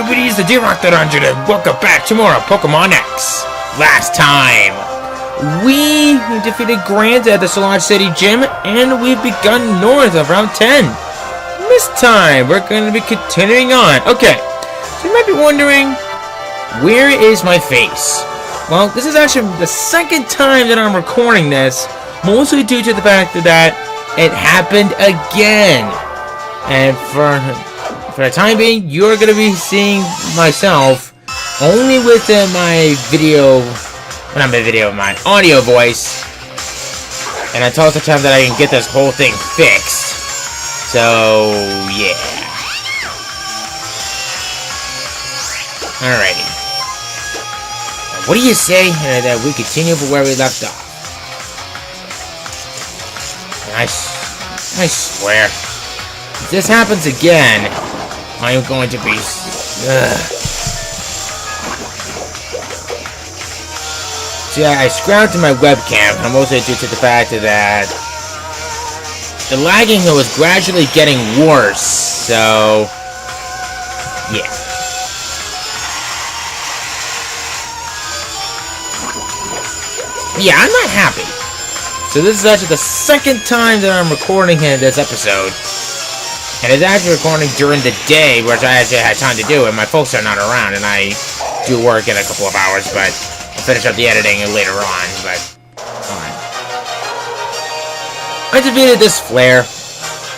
everybody, it's the D-Rock the Ranger, and welcome back to more Pokemon X. Last time, we defeated Grant at the Solage City Gym, and we've begun north of Route 10. This time, we're going to be continuing on. Okay, so you might be wondering, where is my face? Well, this is actually the second time that I'm recording this, mostly due to the fact that it happened again. And for the time being, you're going to be seeing myself only within my video, well, not my video, my audio voice. And until such time that I can get this whole thing fixed. So, yeah. Alrighty. What do you say that we continue from where we left off? I swear, if this happens again, I am going to be... See, I scrapped my webcam, mostly due to the fact that the lagging was gradually getting worse, so... yeah. Yeah, I'm not happy. So this is actually the second time that I'm recording this episode. And it's actually recording during the day, which I actually had time to do it. My folks are not around, and I do work in a couple of hours, but I'll finish up the editing later on, but... alright. I defeated this flare.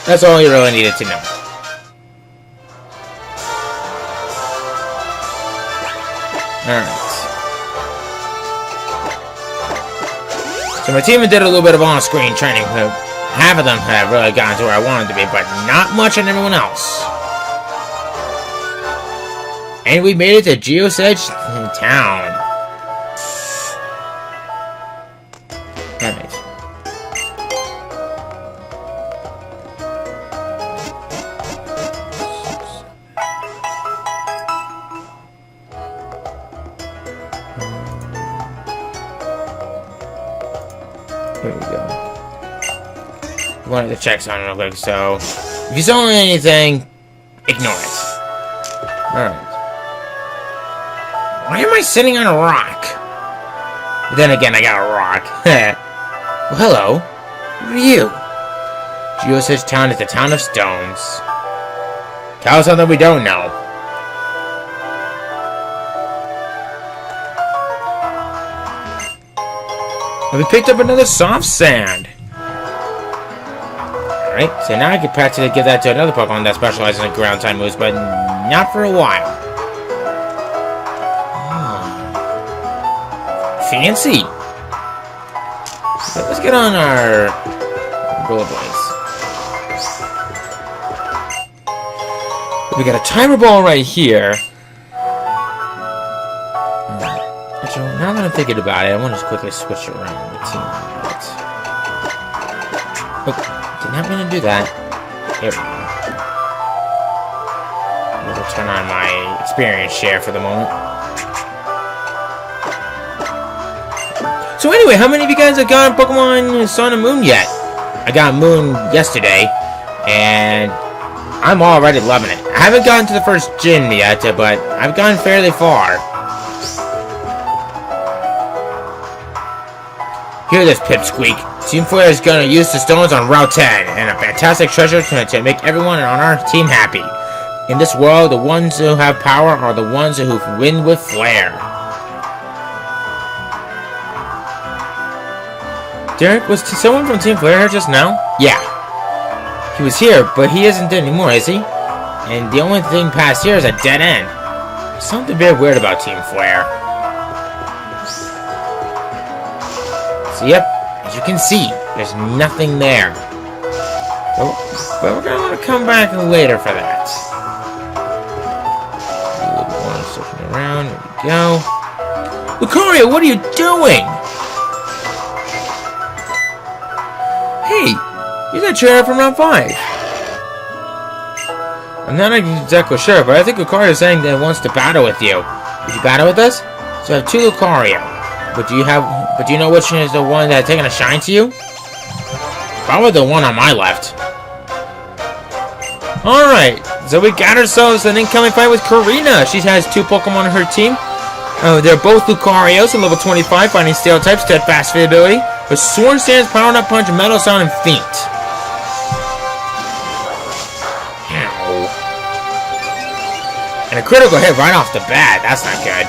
That's all you really needed to know. Alright. So my team did a little bit of on-screen training. Half of them have really gotten to where I wanted to be, but not much on everyone else. And we made it to Geosenge Town. Damn it. Here we go. Wanted to check something real quick, so if you saw anything, ignore it. Alright. Why am I sitting on a rock? But then again, I got a rock. Well, hello. Who are you? Geosenge Town is the town of stones. Tell us something we don't know. And we picked up another soft sand. Alright, so now I can practically give that to another Pokemon that specializes in ground type moves, but not for a while. Fancy! So let's get on our rollerblades. We got a timer ball right here. Actually, now that I'm thinking about it, I want to just quickly switch around the team. Okay. Did not mean to do that. Here we go. I'm going to turn on my experience share for the moment. So anyway, how many of you guys have gotten Pokemon Sun and Moon yet? I got Moon yesterday, and I'm already loving it. I haven't gotten to the first gym yet, but I've gotten fairly far. Hear this, Pipsqueak. Team Flare is going to use the stones on Route 10, and a fantastic treasure to make everyone on our team happy. In this world, the ones who have power are the ones who win with Flare. Derek, was someone from Team Flare here just now? Yeah. He was here, but he isn't anymore, is he? And the only thing past here is a dead end. There's something very weird about Team Flare. So, yep. As you can see, there's nothing there. But we're going to want to come back later for that. Switching around. There we go. Lucario, what are you doing? Hey, you're that trainer from Round 5. I'm not exactly sure, but I think Lucario is saying that he wants to battle with you. Would you battle with us? So I have 2 Lucario. But do you know which is the one that's taking a shine to you? Probably the one on my left. Alright, So we got ourselves an incoming fight with Karina. She has 2 Pokemon on her team. They're both Lucarios at level 25, finding Steel type, Steadfast ability, with Sworn Stance, Power Nut Punch, Metal Sound, and Feint. Ow. And a critical hit right off the bat. That's not good.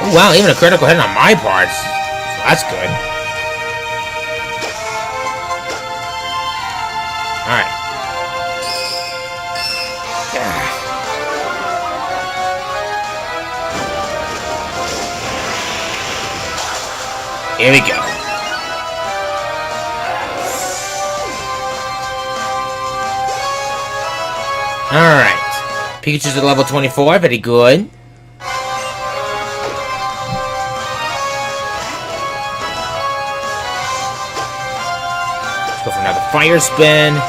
Oh wow, even a critical hit on my parts. So that's good. Alright. Here we go. Alright. Pikachu's at level 24, very good. Let's go for another fire spin.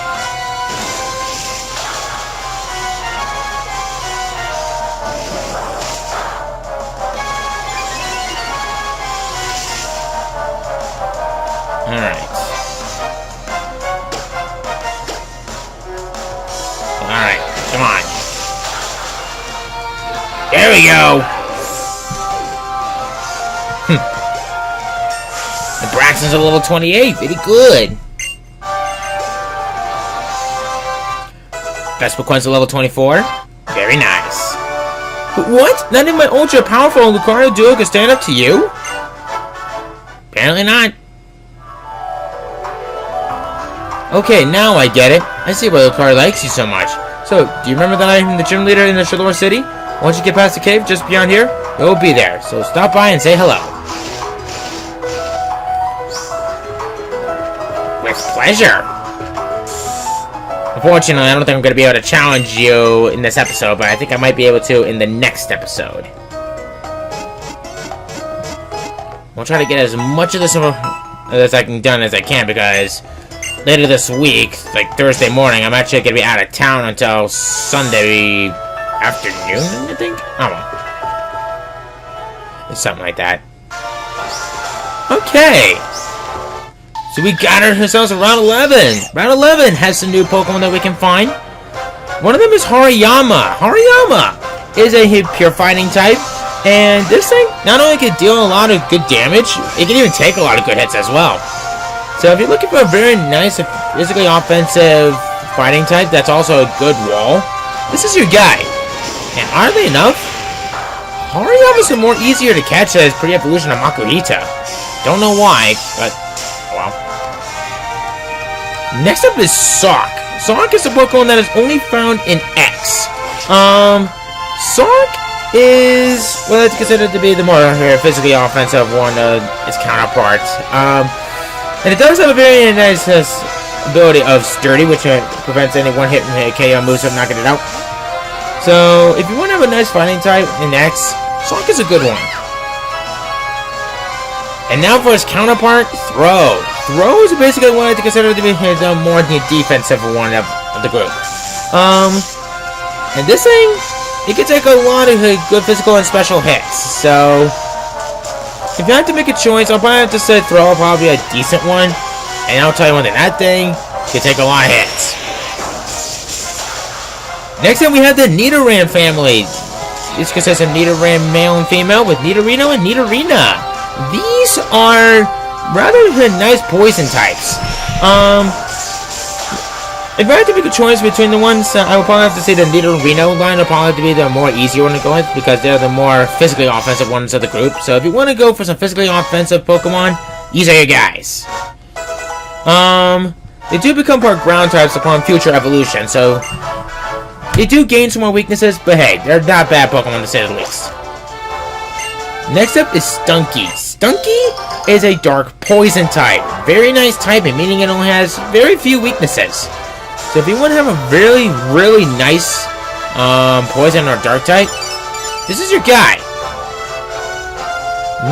Alright, come on. There we go! The Braxton's at level 28, very good. Vespiquen's at level 24, very nice. What? Not even my ultra powerful Lucario duo can stand up to you? Apparently not. Okay, now I get it. I see why Lucario likes you so much. So, do you remember that I'm the gym leader in the Shadowlore City? Once you get past the cave, just beyond here, you'll be there. So stop by and say hello. With pleasure. Unfortunately, I don't think I'm going to be able to challenge you in this episode, but I think I might be able to in the next episode. I'll try to get as much of this as I can done as I can, because later this week, like Thursday morning, I'm actually going to be out of town until Sunday afternoon, I think? I don't know. It's something like that. Okay. So we got ourselves a round 11. Round 11 has some new Pokemon that we can find. One of them is Hariyama. Hariyama is a pure fighting type. And this thing not only can deal a lot of good damage, it can even take a lot of good hits as well. So if you're looking for a very nice, physically offensive fighting type that's also a good wall, this is your guy. And oddly enough, Hariyama's more easier to catch as pre-evolution of Makuhita. Don't know why, but well. Next up is Sawk. Sawk is a Pokemon that is only found in X. Sawk is, well, it's considered to be the more physically offensive one of its counterparts. And it does have a very nice ability of Sturdy, which prevents any one-hit KO moves from knocking it out. So, if you want to have a nice fighting type in X, Sawk is a good one. And now for his counterpart, Throw. Throw is basically one I consider to be his more defensive one of the group. And this thing, it can take a lot of good physical and special hits. So, if you have to make a choice, I'll probably have to say Throw will probably be a decent one. And I'll tell you one thing, that thing can take a lot of hits. Next up, we have the Nidoran family. This consists of Nidoran male and female with Nidorino and Nidorina. These are rather nice poison types. If I had to make a choice between the ones, I would probably have to say the Nidorino line will probably be the more easier one to go with, because they're the more physically offensive ones of the group. So if you want to go for some physically offensive Pokemon, these are your guys. They do become part ground types upon future evolution, so they do gain some more weaknesses, but hey, they're not bad Pokemon to say the least. Next up is Stunky. Stunky is a dark poison type. Very nice typing, meaning it only has very few weaknesses. So if you want to have a really, really nice poison or dark type, this is your guy.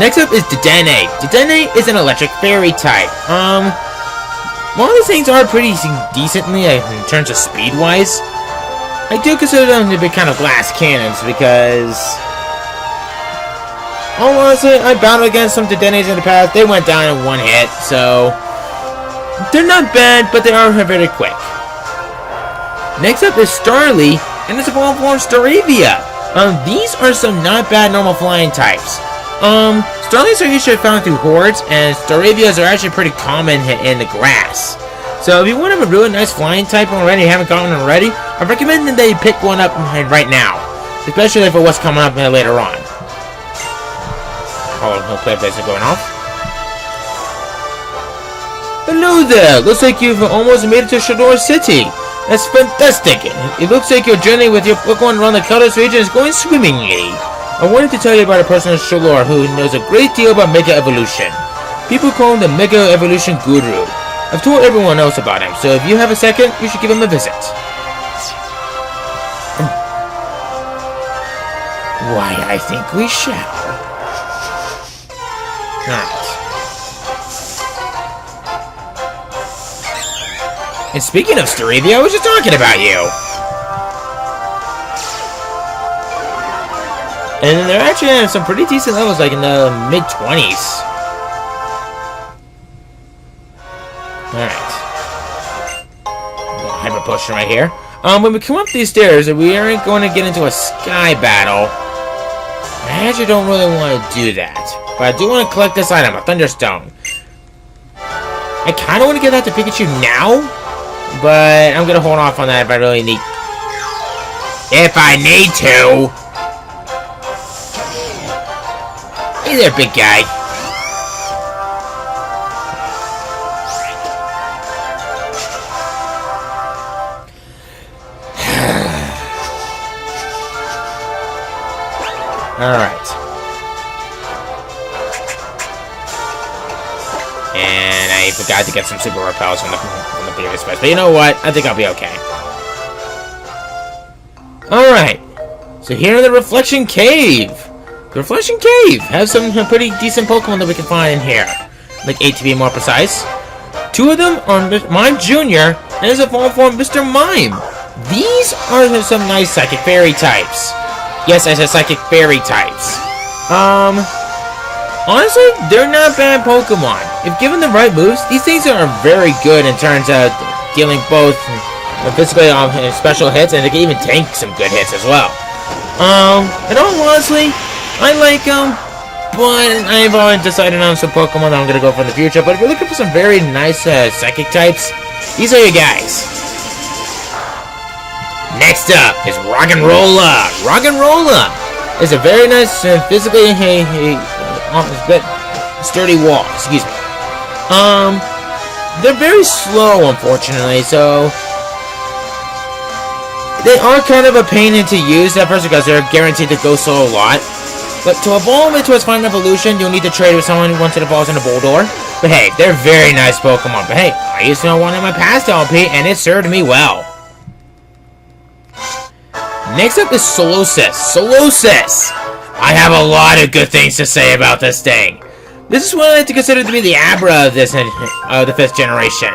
Next up is Dedenne. Dedenne is an electric fairy type. While these things are pretty decently in terms of speed-wise, I do consider them to be kind of glass cannons, because honestly, I battled against some Dedennes in the past. They went down in one hit, so They're not bad, but they are very quick. Next up is Starly, and it's evolved form Staravia. These are some not bad normal flying types. Starlies are usually found through hordes, and Staravias are actually pretty common in the grass. So if you want to have a really nice flying type already, you haven't gotten one already, I recommend that you pick one up right now. Especially for what's coming up later on. Oh, no play plates are going off. Hello there! Looks like you've almost made it to Shador City. That's fantastic. It looks like your journey with your Pokemon around the Kalos region is going swimmingly. I wanted to tell you about a person in Shador who knows a great deal about Mega Evolution. People call him the Mega Evolution Guru. I've told everyone else about him, so if you have a second, you should give him a visit. Why, I think we shall. Alright. And speaking of Staravia, I was just talking about you. And they're actually at some pretty decent levels, like in the mid-20s. Alright. Hyper potion right here. When we come up these stairs, we aren't going to get into a sky battle. I actually don't really want to do that. But I do want to collect this item, a Thunderstone. I kind of want to give that to Pikachu now. But I'm going to hold off on that if I really need... If I need to! Hey there, big guy. Alright. And I forgot to get some super repels from the previous quest. But you know what? I think I'll be okay. Alright. So here in the Reflection Cave. The Reflection Cave has some pretty decent Pokemon that we can find in here. Like 8 to be more precise. 2 of them are Mime Jr. and his evolved form Mr. Mime. These are some nice Psychic Fairy types. Yes, I said Psychic Fairy types. Honestly, they're not bad Pokemon. If given the right moves, these things are very good in terms of dealing both physically special hits, and they can even tank some good hits as well. And honestly, I like them, but I've already decided on some Pokemon that I'm going to go for in the future. But if you're looking for some very nice Psychic types, these are your guys. Next up is Roggenrola. Roggenrola is a very nice physically sturdy wall. Excuse me. They're very slow, unfortunately, so they are kind of a pain to use at first because they're guaranteed to go slow a lot. But to evolve into its final evolution, you'll need to trade with someone once it evolves into Boldore. But hey, they're very nice Pokemon. But hey, I used to know one in my past LP, and it served me well. Next up is Solosis. Solosis! I have a lot of good things to say about this thing. This is what I like to consider to be the Abra of this, the 5th generation.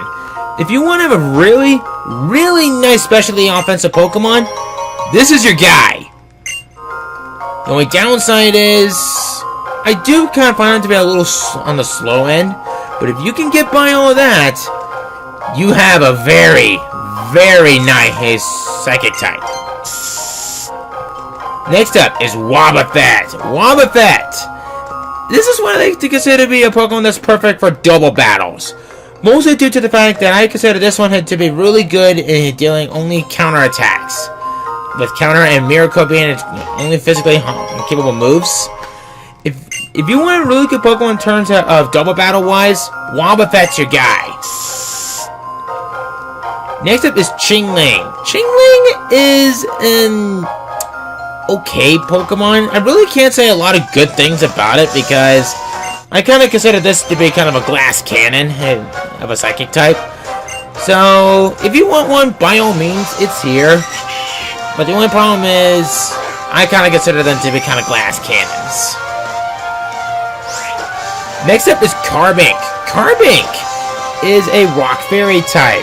If you want to have a really, really nice specialty offensive Pokemon, this is your guy. The only downside is, I do kind of find him to be a little on the slow end, but if you can get by all of that, you have a very, very nice Psychic type. Next up is Wobbuffet. Wobbuffet! This is what I like to consider to be a Pokemon that's perfect for double battles. Mostly due to the fact that I consider this one to be really good in dealing only counterattacks. With Counter and Miracle being its only physically capable moves. If you want a really good Pokemon in terms of double battle wise, Wobbuffet's your guy. Next up is Chingling. Chingling is an okay Pokemon. I really can't say a lot of good things about it because I kind of consider this to be kind of a glass cannon of a Psychic type. So, if you want one, by all means, it's here. But the only problem is, I kind of consider them to be kind of glass cannons. Next up is Carbink. Carbink is a Rock Fairy type.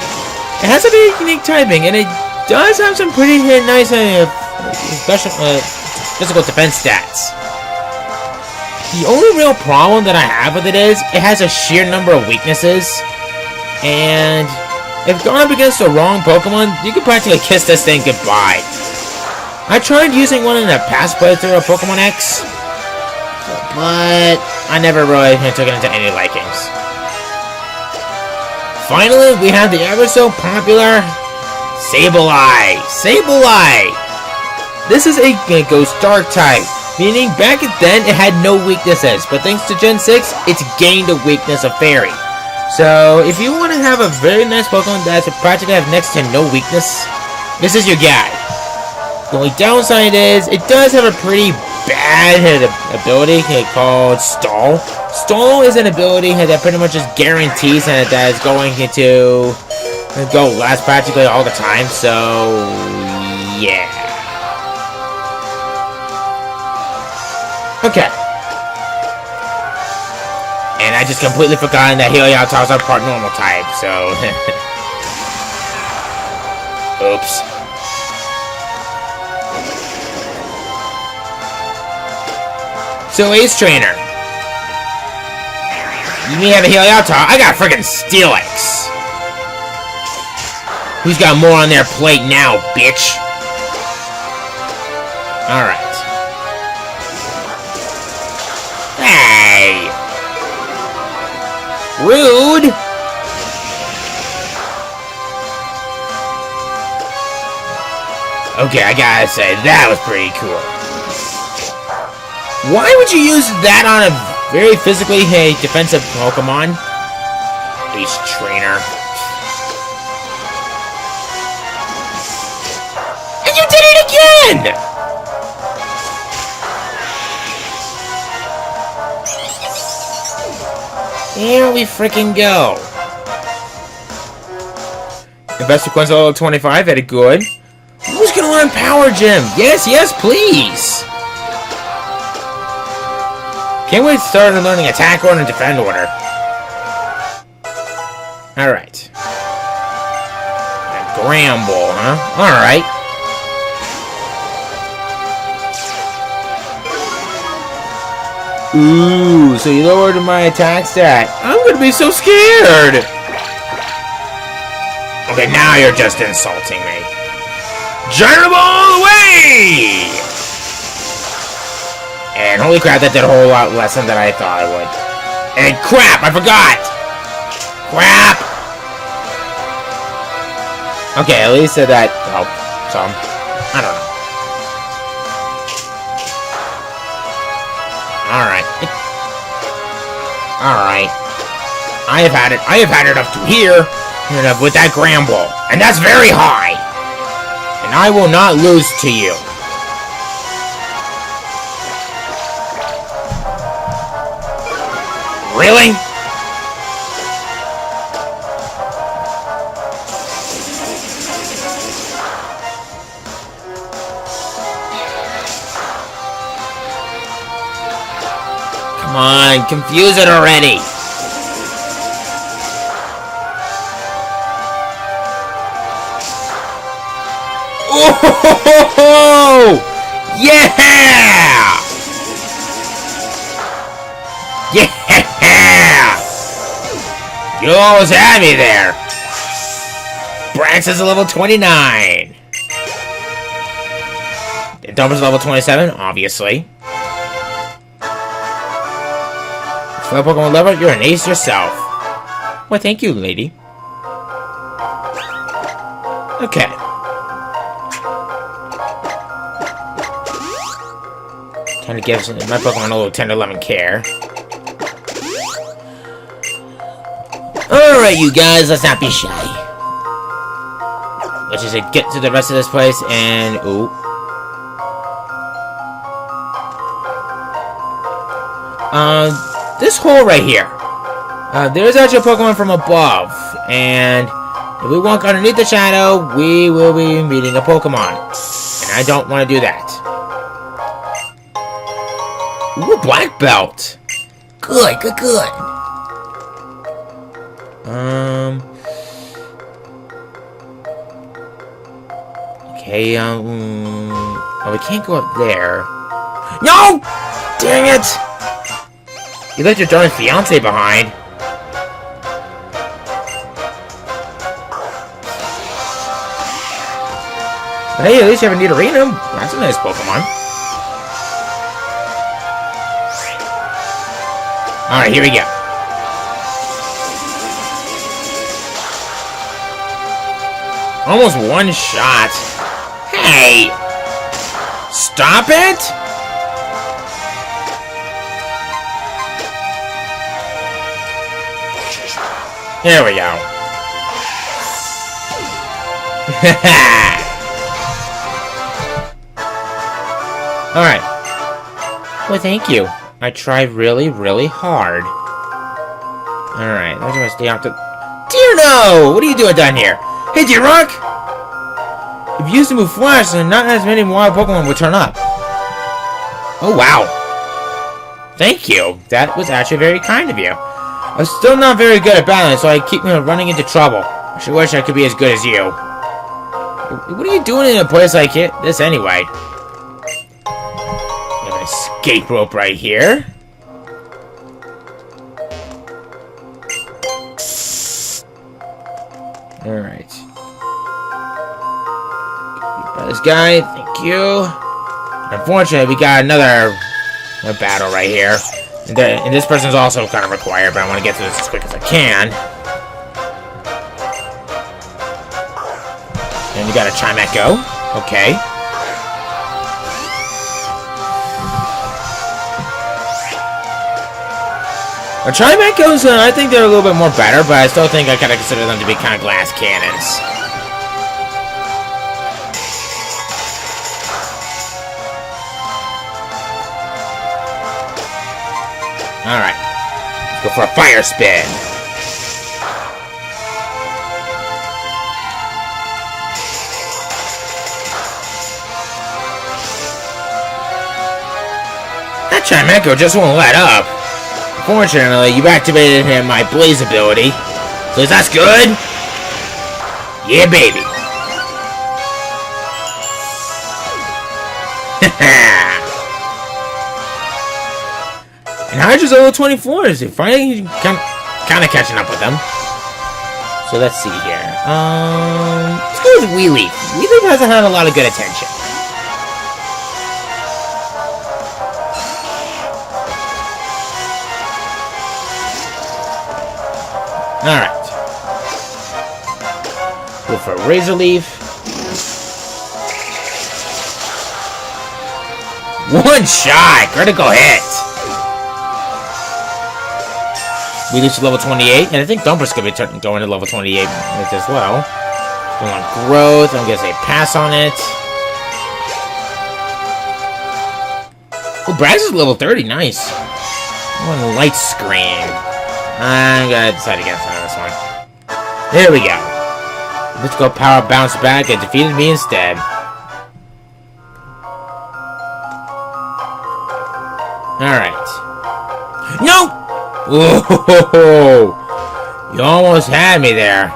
It has a very unique typing, and it does have some pretty nice special physical defense stats. The only real problem that I have with it is it has a sheer number of weaknesses, And if going up against the wrong Pokemon, you can practically kiss this thing goodbye. I tried using one in a past playthrough of Pokemon X, but I never really took it into any likings. Finally, we have the ever so popular Sableye. Sableye! This is a Ghost Dark type, meaning back then it had no weaknesses, but thanks to Gen 6, it's gained a weakness of Fairy. So, if you want to have a very nice Pokemon that practically have next to no weakness, this is your guy. The only downside is, it does have a pretty bad ability called Stall. Stall is an ability that pretty much just guarantees that it's going to go last practically all the time, so yeah. Okay. And I just completely forgot that Helioptils are part normal type, so oops. So, Ace Trainer. You may have a Helioptile. I got friggin' Steelix. Who's got more on their plate now, bitch? Alright. Hey! Rude! Okay, I gotta say, that was pretty cool. Why would you use that on a very physically defensive Pokemon? Ace Trainer. And you did it again! Here we freaking go. Investor Quin's level 25, very good. Who's gonna learn Power Gym? Yes, yes, please! Can't wait to start learning Attack Order and Defend Order. Alright. Gramble, huh? Alright. Ooh, so you lowered my attack stat. I'm gonna be so scared! Okay, now you're just insulting me. Gyro Ball away! And holy crap, that did a whole lot less than I thought it would. And crap, I forgot! Crap! Okay, at least that helped some. I don't know. Alright. Alright. I have had it up to here with that Gramble. And that's very high! And I will not lose to you. Really? Come on, confuse it already. Oh! Yeah! Yeah! You almost had me there. Brax is a level 29. And Dumper's level 27, obviously. Slow Pokemon level, you're an ace yourself. Well, thank you, lady. Okay. Time to give my Pokemon a little tender loving care. Alright, you guys, let's not be shy. Let's just get to the rest of this place and... ooh. This hole right here. There's actually a Pokemon from above. And if we walk underneath the shadow, we will be meeting a Pokemon. And I don't want to do that. Ooh, Black Belt. Good, good, good. Okay, oh, we can't go up there. No! Dang it! You left your darn fiancé behind. But hey, at least you have a Nidorino. That's a nice Pokemon. Alright, here we go. Almost one shot. Hey! Stop it! There we go. Alright. Well, thank you. I tried really, really hard. Alright, I'm gonna stay out to... Dear no! What are you doing down here? Hey, G-Rock! If you used to move flash, then not as many wild Pokemon would turn up. Oh, wow. Thank you. That was actually very kind of you. I'm still not very good at battling, so I keep running into trouble. I sure wish I could be as good as you. What are you doing in a place like this anyway? You have an escape rope right here. Alright. This guy, thank you. Unfortunately, we got another battle right here. And this person's also kind of required, but I want to get through this as quick as I can. And we got a Chimecho. Okay. Our Chimechos, I think they're a little bit more better, but I still think I kind of consider them to be kind of glass cannons. Alright. Let's go for a fire spin. That Chimecho just won't let up. Fortunately, you've activated my Blaze ability. So that's good? Yeah, baby. And Hydra's level 24, is finally kind of catching up with them. So let's see here. Let's go with Weeleaf. Weeleaf hasn't had a lot of good attention. Alright. Go for a Razor Leaf. One shot! Critical hit! We reached level 28, and I think Dumper's going to be going to level 28 as well. Going on growth, I'm going to say pass on it. Oh, Brax is level 30, nice. One light screen. I'm going to decide against this one. There we go. Let's go power bounce back. It defeated me instead. Alright. No! Whoa! You almost had me there.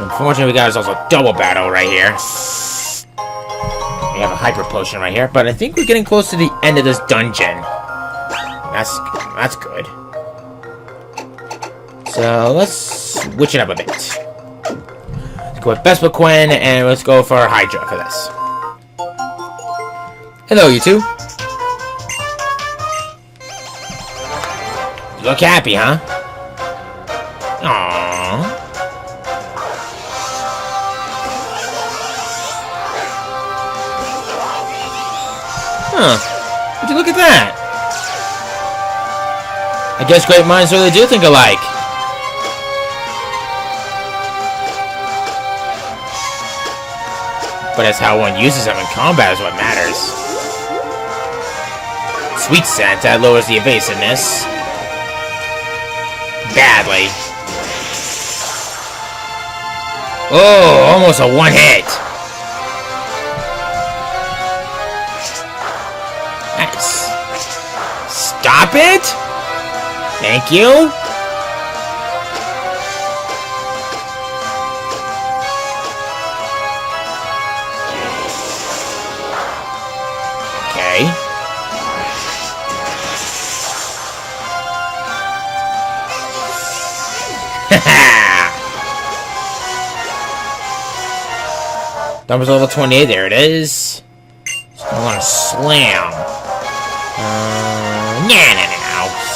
Unfortunately, we got ourselves a double battle right here. We have a Hyper Potion right here, but I think we're getting close to the end of this dungeon. That's good. So let's switch it up a bit. Let's go with Vespiquen, and let's go for Hydra for this. Hello, you two. You look happy, huh? Aww. Huh. Would you look at that? I guess great minds really do think alike. But it's how one uses them in combat is what matters. Sweet scent, that lowers the evasiveness. Badly. Oh, almost a one hit. Nice. Stop it! Thank you. Okay. Numbers level 28. There it is. I want to slam. Nah.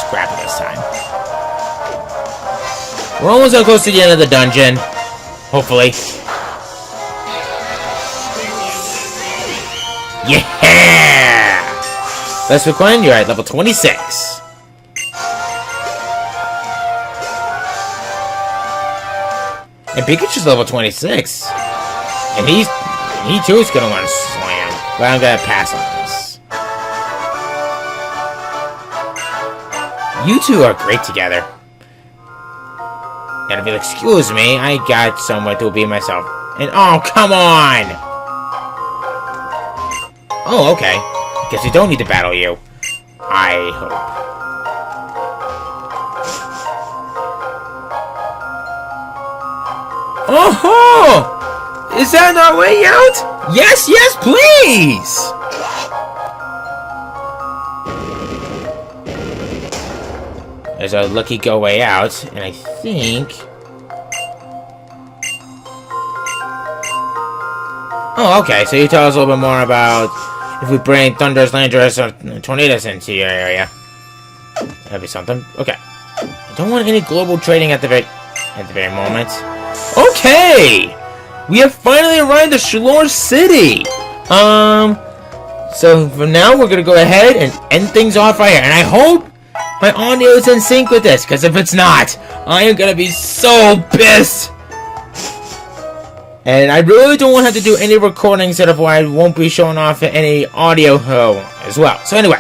Scrap it this time. We're almost so close to the end of the dungeon. Hopefully. Yeah! Let's Quinn, you're at level 26. And Pikachu's level 26. And he too is gonna want to slam. But I'm gonna pass on this. You two are great together. And if you'll excuse me, I got somewhere to be myself. And oh, come on! Oh, okay. Guess we don't need to battle you. I hope. Oh-ho! Is that our way out? Yes, please! There's a lucky go way out, and I think... Oh, okay, so you tell us a little bit more about if we bring thunders, landers, or tornadoes into your area. That'd be something. Okay. I don't want any global trading at the very moment. Okay! We have finally arrived at Shalor City! So for now, we're gonna go ahead and end things off right here. And I hope my audio is in sync with this, because if it's not, I am gonna be so pissed! And I really don't want to have to do any recordings, therefore I won't be showing off any audio as well. So anyway,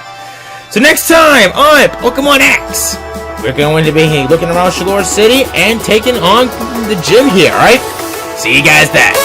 so next time on Pokemon X, we're going to be looking around Shalor City and taking on the gym here, alright? See you guys then.